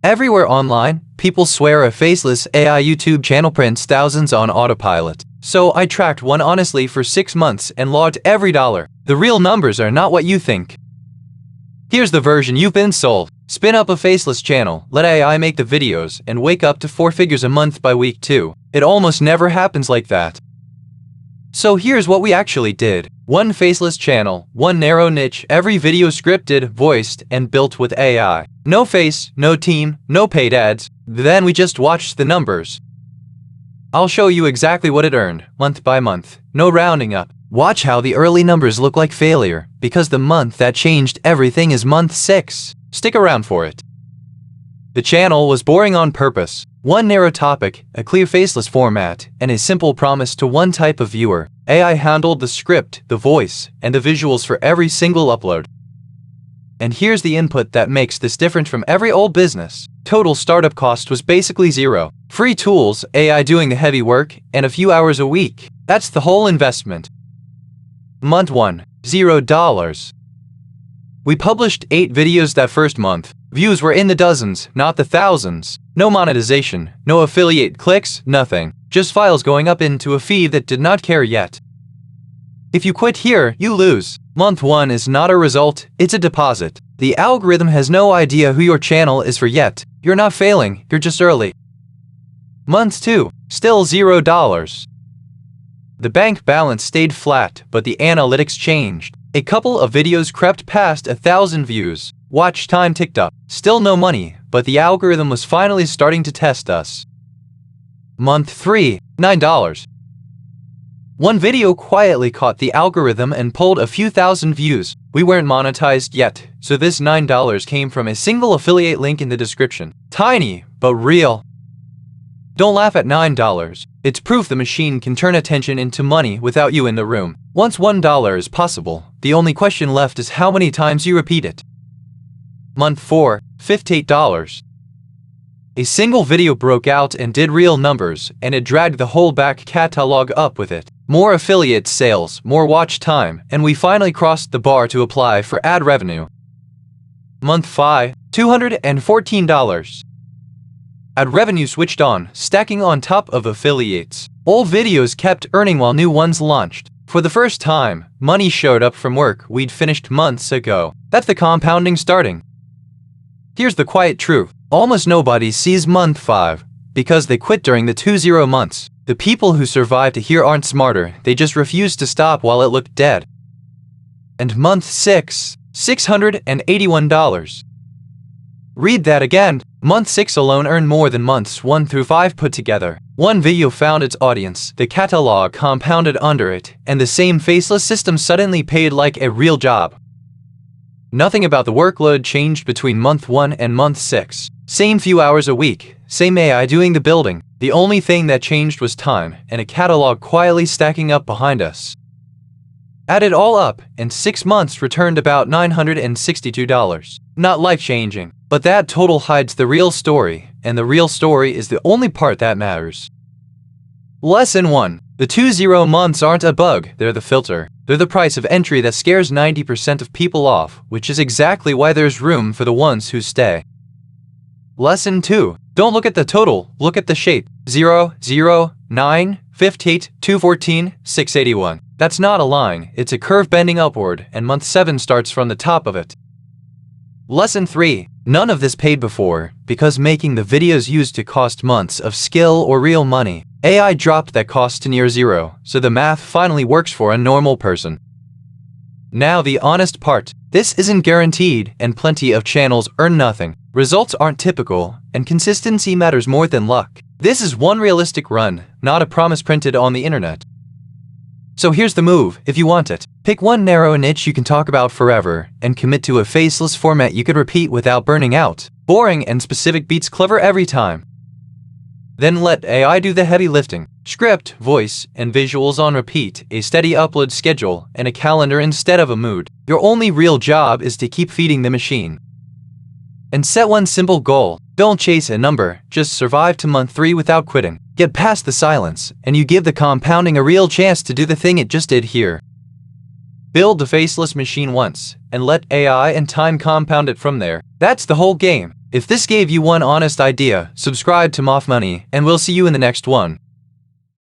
Everywhere online, people swear a faceless AI YouTube channel prints thousands on autopilot. So I tracked one honestly for 6 months and logged every dollar. The real numbers are not what you think. Here's the version you've been sold. Spin up a faceless channel, let AI make the videos, and wake up to 4 figures a month by week 2. It almost never happens like that. So here's what we actually did. One faceless channel, one narrow niche, every video scripted, voiced, and built with AI. No face, no team, no paid ads. Then we just watched the numbers. I'll show you exactly what it earned, month by month. No rounding up. Watch how the early numbers look like failure, because the month that changed everything is month 6. Stick around for it. The channel was boring on purpose. One narrow topic, a clear faceless format, and a simple promise to one type of viewer. AI handled the script, the voice, and the visuals for every single upload. And here's the input that makes this different from every old business. Total startup cost was basically zero. Free tools, AI doing the heavy work, and a few hours a week. That's the whole investment. Month 1, $0. We published 8 videos that first month. Views were in the dozens, not the thousands. No monetization, no affiliate clicks, nothing. Just files going up into a feed that did not care yet. If you quit here, you lose. Month 1 is not a result, it's a deposit. The algorithm has no idea who your channel is for yet. You're not failing, you're just early. Month 2, still $0. The bank balance stayed flat, but the analytics changed. A couple of videos crept past 1,000 views. Watch time ticked up. Still no money, but the algorithm was finally starting to test us. Month 3, $9. One video quietly caught the algorithm and pulled a few thousand views. We weren't monetized yet, so this $9 came from a single affiliate link in the description. Tiny, but real. Don't laugh at $9. It's proof the machine can turn attention into money without you in the room. Once $1 is possible, the only question left is how many times you repeat it. Month 4, $58. A single video broke out and did real numbers, and it dragged the whole back catalog up with it. More affiliate sales, more watch time, and we finally crossed the bar to apply for ad revenue. Month 5, $214. Ad revenue switched on, stacking on top of affiliates. Old videos kept earning while new ones launched. For the first time, money showed up from work we'd finished months ago. That's the compounding starting. Here's the quiet truth. Almost nobody sees month 5 because they quit during the 2-0 months. The people who survive to here aren't smarter, they just refuse to stop while it looked dead. And month 6, $681. Read that again. Month 6 alone earned more than months 1 through 5 put together. One video found its audience, the catalog compounded under it, and the same faceless system suddenly paid like a real job. Nothing about the workload changed between month 1 and month 6. Same few hours a week, same AI doing the building. The only thing that changed was time, and a catalog quietly stacking up behind us. Add it all up, and 6 months returned about $962. Not life-changing, but that total hides the real story, and the real story is the only part that matters. Lesson 1. The 2-0 months aren't a bug, they're the filter. They're the price of entry that scares 90% of people off, which is exactly why there's room for the ones who stay. Lesson 2. Don't look at the total, look at the shape. 0, 0, 9, 58, 214, 681. That's not a line, it's a curve bending upward, and month 7 starts from the top of it. Lesson 3. None of this paid before, because making the videos used to cost months of skill or real money. AI dropped that cost to near zero, so the math finally works for a normal person. Now the honest part. This isn't guaranteed, and plenty of channels earn nothing. Results aren't typical, and consistency matters more than luck. This is one realistic run, not a promise printed on the internet. So here's the move, if you want it. Pick one narrow niche you can talk about forever, and commit to a faceless format you could repeat without burning out. Boring and specific beats clever every time. Then let AI do the heavy lifting. Script, voice, and visuals on repeat, a steady upload schedule, and a calendar instead of a mood. Your only real job is to keep feeding the machine. And set one simple goal. Don't chase a number, just survive to month 3 without quitting. Get past the silence, and you give the compounding a real chance to do the thing it just did here. Build the faceless machine once, and let AI and time compound it from there. That's the whole game. If this gave you one honest idea, subscribe to Moth Money, and we'll see you in the next one.